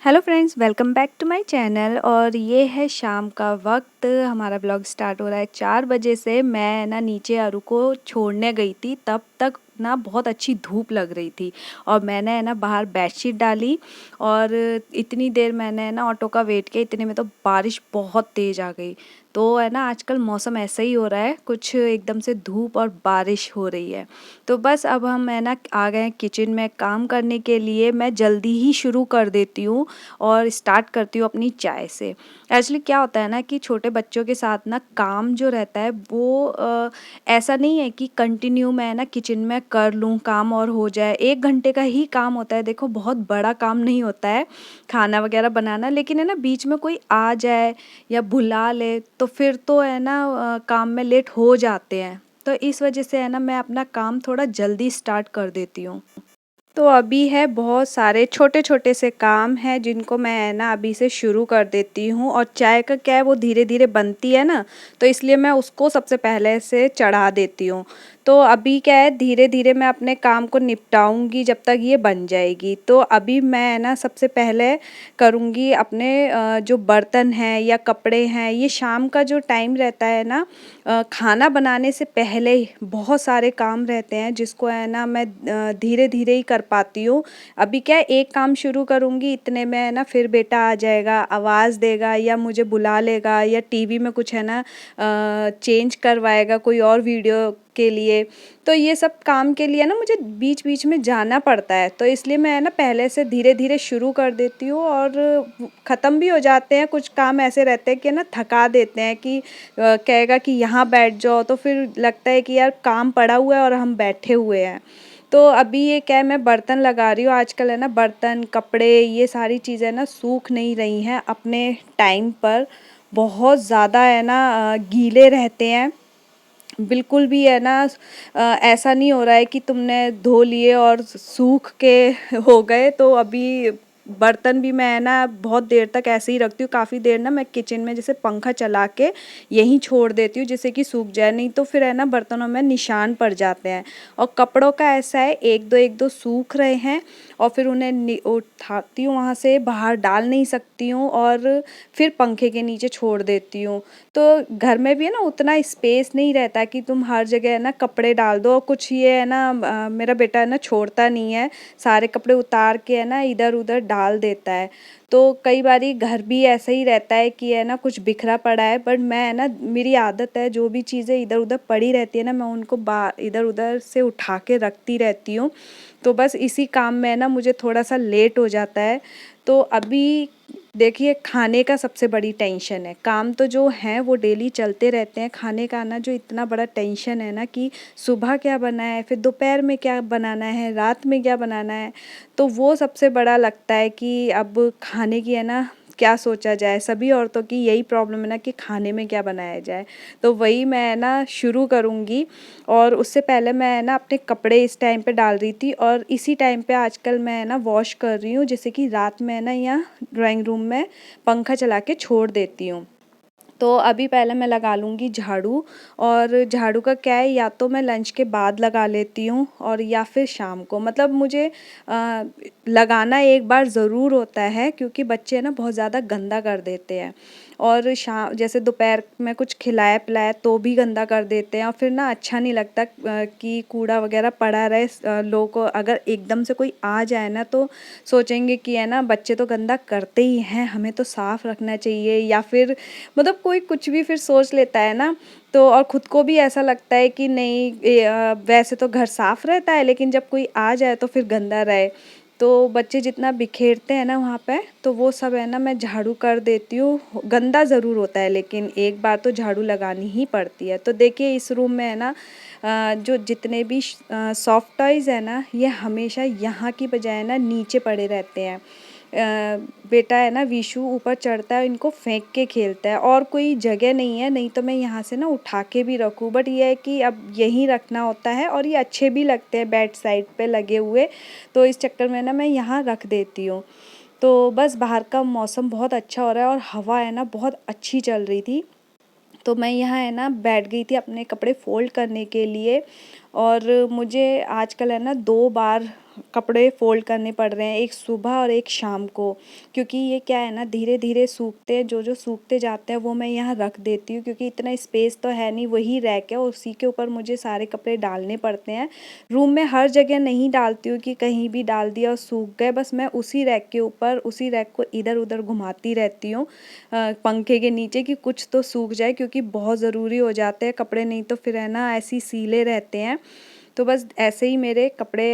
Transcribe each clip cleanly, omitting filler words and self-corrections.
Hello friends, welcome back to my channel. और ये है शाम का वक्त। हमारा ब्लॉग स्टार्ट हो रहा है 4 बजे से। मैं ना नीचे अरु को छोड़ने गई थी, तब तक ना बहुत अच्छी धूप लग रही थी और मैंने है ना बाहर बेडशीट डाली और इतनी देर मैंने है ना ऑटो का वेट किया। इतने में तो बारिश बहुत तेज़ आ गई। तो है ना आजकल मौसम ऐसा ही हो रहा है, कुछ एकदम से धूप और बारिश हो रही है। तो बस अब हम है ना आ गए किचन में काम करने के लिए। मैं जल्दी ही शुरू कर देती हूँ और स्टार्ट करती हूँ अपनी चाय से। एक्चुअली क्या होता है ना कि छोटे बच्चों के साथ ना काम जो रहता है वो ऐसा नहीं है कि कंटिन्यू मैं ना किचन में कर लूँ काम और हो जाए। 1 घंटे का ही काम होता है, देखो बहुत बड़ा काम नहीं होता है खाना वगैरह बनाना। लेकिन है ना बीच में कोई आ जाए या बुला ले तो फिर तो है ना काम में लेट हो जाते हैं। तो इस वजह से है ना मैं अपना काम थोड़ा जल्दी स्टार्ट कर देती हूँ। तो अभी है बहुत सारे छोटे-छोटे से काम हैं जिनको मैं है ना अभी से शुरू कर देती हूँ। और चाय का क्या है, वो धीरे-धीरे बनती है ना, तो इसलिए मैं उसको सबसे पहले से चढ़ा देती हूँ। तो अभी क्या है, धीरे-धीरे मैं अपने काम को निपटाऊँगी जब तक ये बन जाएगी। तो अभी मैं है ना सबसे पहले करूँगी अपने जो बर्तन हैं या कपड़े हैं, ये शाम का जो टाइम रहता है ना, खाना बनाने से पहले ही बहुत सारे काम रहते हैं जिसको है ना मैं धीरे-धीरे ही कर पाती हूँ। अभी क्या है, एक काम शुरू करूँगी इतने में है ना फिर बेटा आ जाएगा, आवाज़ देगा या मुझे बुला लेगा या टीवी में कुछ है ना चेंज करवाएगा कोई और वीडियो के लिए। तो ये सब काम के लिए ना मुझे बीच-बीच में जाना पड़ता है, तो इसलिए मैं है ना पहले से धीरे-धीरे शुरू कर देती हूँ और ख़त्म भी हो जाते हैं। कुछ काम ऐसे रहते हैं कि ना थका देते हैं कि कहेगा कि यहाँ बैठ जाओ, तो फिर लगता है कि यार काम पड़ा हुआ है और हम बैठे हुए हैं। तो अभी ये क्या है, मैं बर्तन लगा रही हूँ। आजकल है ना बर्तन, कपड़े, ये सारी चीज़ें ना सूख नहीं रही हैं अपने टाइम पर। बहुत ज़्यादा है ना गीले रहते हैं। बिल्कुल भी है ना ऐसा नहीं हो रहा है कि तुमने धो लिए और सूख के हो गए। तो अभी बर्तन भी मैं है ना बहुत देर तक ऐसे ही रखती हूँ। काफ़ी देर ना मैं किचन में जैसे पंखा चला के यहीं छोड़ देती हूँ जिससे कि सूख जाए, नहीं तो फिर है ना बर्तनों में निशान पड़ जाते हैं। और कपड़ों का ऐसा है, एक दो सूख रहे हैं और फिर उन्हें उठाती हूँ, वहाँ से बाहर डाल नहीं सकती हूँ और फिर पंखे के नीचे छोड़ देती हूँ। तो घर में भी है ना उतना स्पेस नहीं रहता कि तुम हर जगह है ना कपड़े डाल दो। कुछ ये है ना मेरा बेटा है ना छोड़ता नहीं है, सारे कपड़े उतार के है ना इधर-उधर डाल देता है। तो कई बारी घर भी ऐसा ही रहता है कि है ना कुछ बिखरा पड़ा है, बट मैं है ना मेरी आदत है जो भी चीज़ें इधर-उधर पड़ी रहती है ना मैं उनको बा इधर-उधर से उठा के रखती रहती हूँ। तो बस इसी काम में है ना मुझे थोड़ा-सा लेट हो जाता है। तो अभी देखिए, खाने का सबसे बड़ी टेंशन है। काम तो जो हैं वो डेली चलते रहते हैं, खाने का ना जो इतना बड़ा टेंशन है ना कि सुबह क्या बनाना है, फिर दोपहर में क्या बनाना है, रात में क्या बनाना है। तो वो सबसे बड़ा लगता है कि अब खाने की है ना क्या सोचा जाए। सभी औरतों की यही प्रॉब्लम है ना कि खाने में क्या बनाया जाए। तो वही मैं है ना शुरू करूँगी। और उससे पहले मैं है ना अपने कपड़े इस टाइम पे डाल रही थी और इसी टाइम पे आजकल मैं है ना वॉश कर रही हूँ, जैसे कि रात में है ना यहाँ ड्राइंग रूम में पंखा चला के छोड़ देती हूँ। तो अभी पहले मैं लगा लूँगी झाड़ू। और झाड़ू का क्या है, या तो मैं लंच के बाद लगा लेती हूँ और या फिर शाम को। मतलब मुझे लगाना एक बार ज़रूर होता है क्योंकि बच्चे ना बहुत ज़्यादा गंदा कर देते हैं। और शाम जैसे दोपहर में कुछ खिलाया पिलाया तो भी गंदा कर देते हैं और फिर ना अच्छा नहीं लगता कि कूड़ा वगैरह पड़ा रहे। लोगों को अगर एकदम से कोई आ जाए ना तो सोचेंगे कि है ना बच्चे तो गंदा करते ही हैं, हमें तो साफ़ रखना चाहिए। या फिर मतलब कोई कुछ भी फिर सोच लेता है ना। तो और ख़ुद को भी ऐसा लगता है कि नहीं, वैसे तो घर साफ़ रहता है लेकिन जब कोई आ जाए तो फिर गंदा रहे। तो बच्चे जितना बिखेरते हैं ना वहाँ पे, तो वो सब है ना मैं झाड़ू कर देती हूँ। गंदा ज़रूर होता है लेकिन एक बार तो झाड़ू लगानी ही पड़ती है। तो देखिए इस रूम में है ना जो जितने भी सॉफ्ट टॉयज़ है ना ये हमेशा यहाँ की बजाय ना नीचे पड़े रहते हैं। बेटा है ना विशु ऊपर चढ़ता है, इनको फेंक के खेलता है और कोई जगह नहीं है, नहीं तो मैं यहाँ से ना उठा के भी रखूँ, बट ये है कि अब यहीं रखना होता है और ये अच्छे भी लगते हैं बेड साइड पे लगे हुए। तो इस चक्कर में ना मैं यहाँ रख देती हूँ। तो बस बाहर का मौसम बहुत अच्छा हो रहा है और हवा है ना बहुत अच्छी चल रही थी। तो मैं यहाँ है ना बैठ गई थी अपने कपड़े फ़ोल्ड करने के लिए। और मुझे आजकल है ना 2 बार कपड़े फ़ोल्ड करने पड़ रहे हैं, एक सुबह और एक शाम को, क्योंकि ये क्या है ना धीरे-धीरे सूखते जो सूखते जाते हैं वो मैं यहाँ रख देती हूँ, क्योंकि इतना स्पेस तो है नहीं, वही रैक है और उसी के ऊपर मुझे सारे कपड़े डालने पड़ते हैं। रूम में हर जगह नहीं डालती हूँ कि कहीं भी डाल दिया और सूख गए, बस मैं उसी रैक के ऊपर उसी रैक को इधर-उधर घुमाती रहती हूँ पंखे के नीचे, कि कुछ तो सूख जाए, क्योंकि बहुत ज़रूरी हो जाते हैं कपड़े, नहीं तो फिर है ना ऐसे ही सीले रहते हैं। तो बस ऐसे ही मेरे कपड़े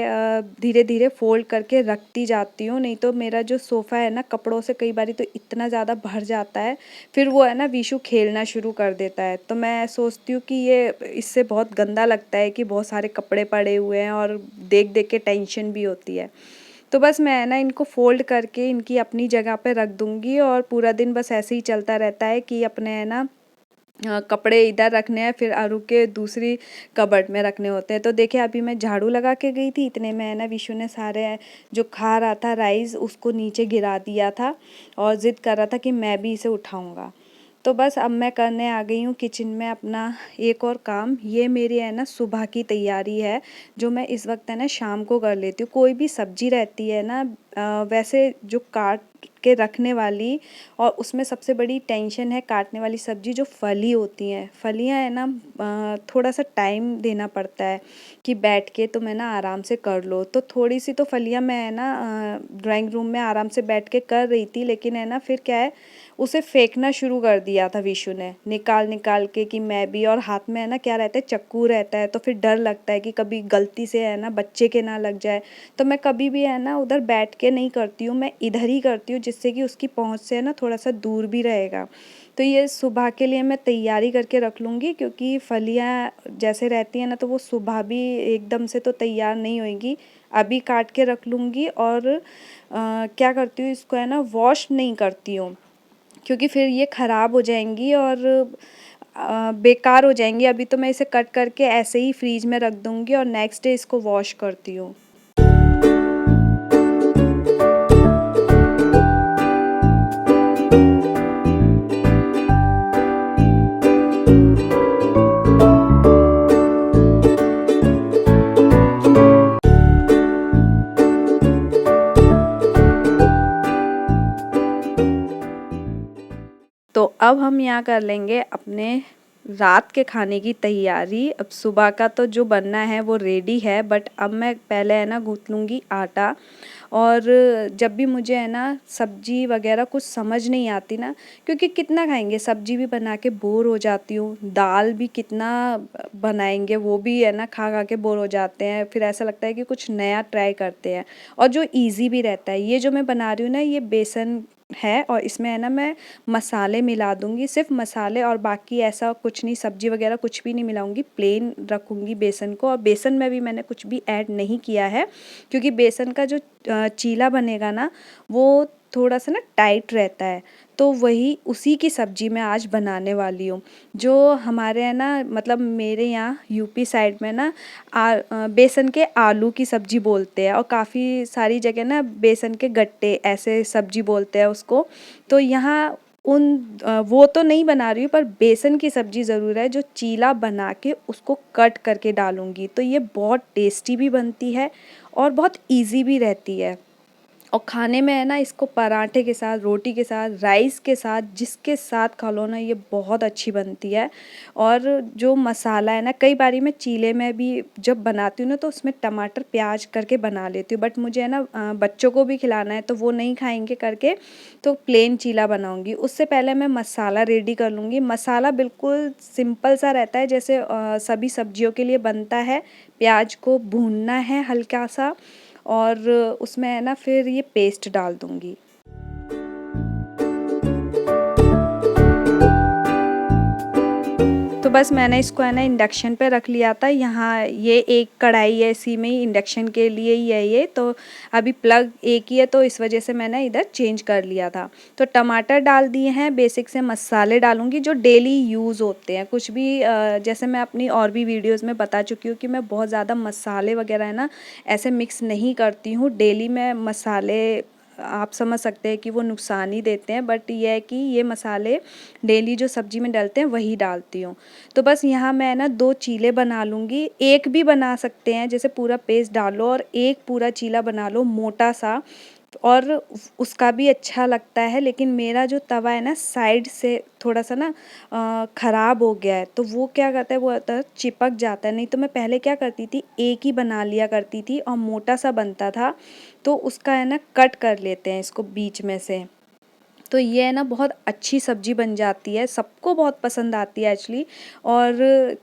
धीरे-धीरे फ़ोल्ड करके रखती जाती हूँ, नहीं तो मेरा जो सोफ़ा है ना कपड़ों से कई बारी तो इतना ज़्यादा भर जाता है, फिर वो है ना विशु खेलना शुरू कर देता है। तो मैं सोचती हूँ कि ये इससे बहुत गंदा लगता है कि बहुत सारे कपड़े पड़े हुए हैं और देख-देख के टेंशन भी होती है। तो बस मैं है ना इनको फ़ोल्ड करके इनकी अपनी जगह पे रख दूँगी और पूरा दिन बस ऐसे ही चलता रहता है कि अपने है ना कपड़े इधर रखने हैं, फिर अरू के दूसरी कबर्ड में रखने होते हैं। तो देखिए अभी मैं झाड़ू लगा के गई थी, इतने में है ना विशु ने सारे जो खा रहा था राइस उसको नीचे गिरा दिया था और ज़िद कर रहा था कि मैं भी इसे उठाऊँगा। तो बस अब मैं करने आ गई हूँ किचन में अपना एक और काम। ये मेरी है ना सुबह की तैयारी है, जो मैं इस वक्त है ना शाम को कर लेती हूँ। कोई भी सब्जी रहती है ना वैसे जो काट के रखने वाली, और उसमें सबसे बड़ी टेंशन है काटने वाली सब्जी जो फली होती हैं। फलियाँ है ना थोड़ा सा टाइम देना पड़ता है कि बैठ के तुम है ना आराम से कर लो। तो थोड़ी सी तो फलियाँ मैं है ना ड्राइंग रूम में आराम से बैठ के कर रही थी, लेकिन है ना फिर क्या है उसे फेंकना शुरू कर दिया था विशु ने निकाल निकाल के, कि मैं भी, और हाथ में है ना क्या रहता है चक्कू रहता है, तो फिर डर लगता है कि कभी गलती से है ना बच्चे के ना लग जाए। तो मैं कभी भी है ना उधर बैठ के नहीं करती हूँ, मैं इधर ही करती हूँ, जिससे कि उसकी पहुँच से है ना थोड़ा सा दूर भी रहेगा। तो ये सुबह के लिए मैं तैयारी करके रख लूँगी, क्योंकि फलियाँ जैसे रहती हैं ना तो वो सुबह भी एकदम से तो तैयार नहीं होएगी। अभी काट के रख लूँगी और क्या करती हूँ इसको है ना वॉश नहीं करती हूँ, क्योंकि फिर ये ख़राब हो जाएंगी और बेकार हो जाएंगी। अभी तो मैं इसे कट करके ऐसे ही फ्रीज में रख दूँगी और नेक्स्ट डे इसको वॉश करती हूँ। तो अब हम यहाँ कर लेंगे अपने रात के खाने की तैयारी। अब सुबह का तो जो बनना है वो रेडी है, बट अब मैं पहले है ना गूँथ लूँगी आटा। और जब भी मुझे है ना सब्जी वगैरह कुछ समझ नहीं आती ना, क्योंकि कितना खाएंगे, सब्जी भी बना के बोर हो जाती हूँ, दाल भी कितना बनाएंगे, वो भी है ना खा खा के बोर हो जाते हैं। फिर ऐसा लगता है कि कुछ नया ट्राई करते हैं, और जो इजी भी रहता है। ये जो मैं बना रही हूँ ना ये बेसन है, और इसमें है ना मैं मसाले मिला दूँगी, सिर्फ मसाले, और बाकी ऐसा कुछ नहीं, सब्जी वगैरह कुछ भी नहीं मिलाऊँगी, प्लेन रखूँगी बेसन को। और बेसन में भी मैंने कुछ भी ऐड नहीं किया है, क्योंकि बेसन का जो चीला बनेगा ना वो थोड़ा सा ना टाइट रहता है। तो वही उसी की सब्जी मैं आज बनाने वाली हूँ। जो हमारे है ना मतलब मेरे यहाँ यूपी साइड में ना बेसन के आलू की सब्जी बोलते हैं, और काफ़ी सारी जगह ना बेसन के गट्टे ऐसे सब्जी बोलते हैं उसको। तो यहाँ वो तो नहीं बना रही हूँ, पर बेसन की सब्जी ज़रूर है, जो चीला बना के उसको कट करके डालूँगी। तो ये बहुत टेस्टी भी बनती है और बहुत इजी भी रहती है। और खाने में है ना इसको पराठे के साथ, रोटी के साथ, राइस के साथ, जिसके साथ खा लो ना ये बहुत अच्छी बनती है। और जो मसाला है ना, कई बारी मैं चीले में भी जब बनाती हूँ ना तो उसमें टमाटर प्याज करके बना लेती हूँ, बट मुझे है ना बच्चों को भी खिलाना है तो वो नहीं खाएंगे करके, तो प्लेन चीला बनाऊँगी। उससे पहले मैं मसाला रेडी कर लूँगी। मसाला बिल्कुल सिंपल सा रहता है, जैसे सभी सब्जियों के लिए बनता है। प्याज को भूनना है हल्का सा, और उसमें है ना फिर ये पेस्ट डाल दूँगी। तो बस मैंने इसको है ना इंडक्शन पे रख लिया था। यहाँ ये एक कढ़ाई है, इसी में ही इंडक्शन के लिए ही है ये, तो अभी प्लग एक ही है तो इस वजह से मैंने इधर चेंज कर लिया था। तो टमाटर डाल दिए हैं, बेसिक से मसाले डालूँगी जो डेली यूज़ होते हैं। कुछ भी जैसे मैं अपनी और भी वीडियोज़ में बता चुकी हूँ कि मैं बहुत ज़्यादा मसाले वगैरह है ना ऐसे मिक्स नहीं करती हूँ। डेली मैं मसाले आप समझ सकते हैं कि वो नुकसान ही देते हैं, बट ये है कि ये मसाले डेली जो सब्जी में डलते हैं वही डालती हूँ। तो बस यहाँ मैं ना 2 चीले बना लूँगी, एक भी बना सकते हैं, जैसे पूरा पेस्ट डालो और एक पूरा चीला बना लो मोटा सा, और उसका भी अच्छा लगता है। लेकिन मेरा जो तवा है ना साइड से थोड़ा सा ना ख़राब हो गया है, तो वो क्या करता है, वो होता है चिपक जाता है। नहीं तो मैं पहले क्या करती थी, एक ही बना लिया करती थी और मोटा सा बनता था, तो उसका है ना कट कर लेते हैं इसको बीच में से। तो ये है ना बहुत अच्छी सब्जी बन जाती है, सबको बहुत पसंद आती है एक्चुअली। और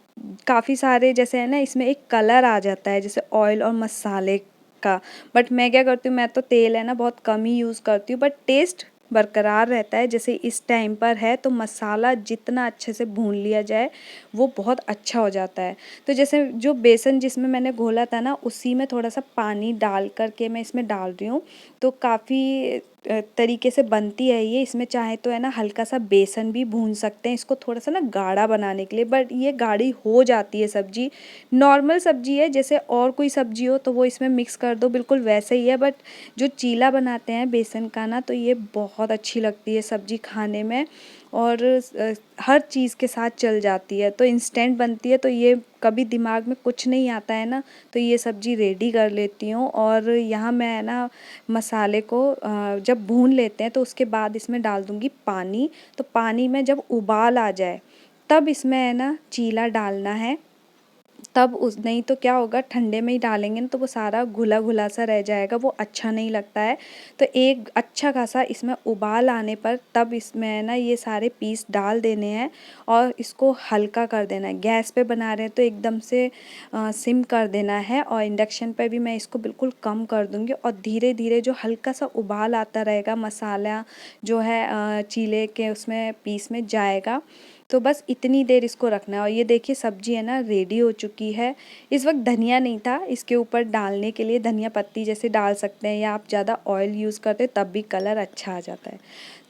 काफ़ी सारे जैसे है ना इसमें एक कलर आ जाता है जैसे ऑयल और मसाले का। बट मैं क्या करती हूँ, मैं तो तेल है ना बहुत कम ही यूज़ करती हूँ, बट टेस्ट बरकरार रहता है। जैसे इस टाइम पर है तो मसाला जितना अच्छे से भून लिया जाए वो बहुत अच्छा हो जाता है। तो जैसे जो बेसन जिसमें मैंने घोला था ना, उसी में थोड़ा सा पानी डाल कर के मैं इसमें डाल रही हूँ। तो काफ़ी तरीके से बनती है ये। इसमें चाहे तो है ना हल्का सा बेसन भी भून सकते हैं इसको थोड़ा सा ना गाढ़ा बनाने के लिए, बट ये गाढ़ी हो जाती है सब्जी। नॉर्मल सब्जी है, जैसे और कोई सब्जी हो तो वो इसमें मिक्स कर दो, बिल्कुल वैसे ही है। बट जो चीला बनाते हैं बेसन का ना, तो ये बहुत अच्छी लगती है सब्जी खाने में, और हर चीज़ के साथ चल जाती है। तो इंस्टेंट बनती है, तो ये कभी दिमाग में कुछ नहीं आता है ना, तो ये सब्जी रेडी कर लेती हूँ। और यहाँ मैं है ना मसाले को जब भून लेते हैं तो उसके बाद इसमें डाल दूँगी पानी। तो पानी में जब उबाल आ जाए तब इसमें है ना चीला डालना है। तब उस नहीं तो क्या होगा, ठंडे में ही डालेंगे ना तो वो सारा घुला घुला सा रह जाएगा, वो अच्छा नहीं लगता है। तो एक अच्छा खासा इसमें उबाल आने पर तब इसमें ना ये सारे पीस डाल देने हैं और इसको हल्का कर देना है। गैस पे बना रहे हैं तो एकदम से सिम कर देना है, और इंडक्शन पे भी मैं इसको बिल्कुल कम कर दूँगी। और धीरे धीरे जो हल्का सा उबाल आता रहेगा, मसाला जो है चीले के उसमें पीस में जाएगा। तो बस इतनी देर इसको रखना है। और ये देखिए सब्जी है ना रेडी हो चुकी है। इस वक्त धनिया नहीं था इसके ऊपर डालने के लिए, धनिया पत्ती जैसे डाल सकते हैं, या आप ज़्यादा ऑयल यूज़ करते तब भी कलर अच्छा आ जाता है।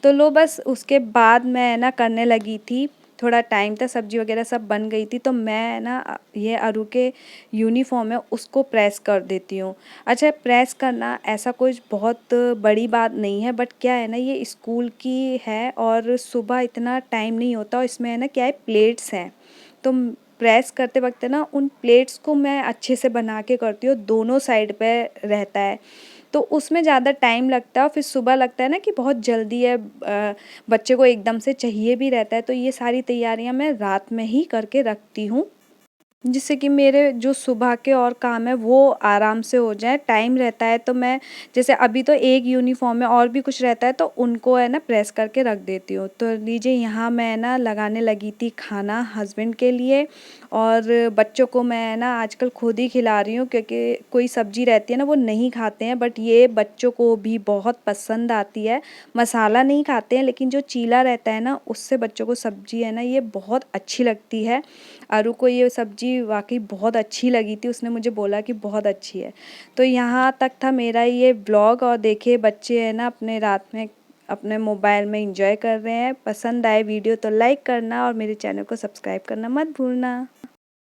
तो लो बस उसके बाद मैं ना करने लगी थी, थोड़ा टाइम था, सब्जी वगैरह सब बन गई थी, तो मैं ना ये अरु के यूनिफॉर्म है उसको प्रेस कर देती हूँ। अच्छा, प्रेस करना ऐसा कुछ बहुत बड़ी बात नहीं है, बट क्या है ना ये स्कूल की है और सुबह इतना टाइम नहीं होता, और इसमें है ना क्या है प्लेट्स हैं, तो प्रेस करते वक्त ना उन प्लेट्स को मैं अच्छे से बना के करती हूँ, दोनों साइड पे रहता है, तो उसमें ज़्यादा टाइम लगता है। और फिर सुबह लगता है ना कि बहुत जल्दी है, बच्चे को एकदम से चाहिए भी रहता है, तो ये सारी तैयारियां मैं रात में ही करके रखती हूँ, जिससे कि मेरे जो सुबह के और काम है वो आराम से हो जाए। टाइम रहता है तो मैं, जैसे अभी तो एक यूनिफॉर्म में और भी कुछ रहता है तो उनको है ना प्रेस करके रख देती हूँ। तो लीजिए यहाँ मैं ना लगाने लगी थी खाना हस्बैंड के लिए, और बच्चों को मैं ना आजकल खुद ही खिला रही हूँ, क्योंकि कोई सब्जी रहती है ना वो नहीं खाते हैं, बट ये बच्चों को भी बहुत पसंद आती है। मसाला नहीं खाते हैं, लेकिन जो चीला रहता है ना उससे बच्चों को सब्जी है ना ये बहुत अच्छी लगती है। अरु को ये सब्जी वाकई बहुत अच्छी लगी थी, उसने मुझे बोला कि बहुत अच्छी है। तो यहाँ तक था मेरा ये ब्लॉग, और देखिए बच्चे है ना अपने रात में अपने मोबाइल में एंजॉय कर रहे हैं। पसंद आए वीडियो तो लाइक करना और मेरे चैनल को सब्सक्राइब करना मत भूलना।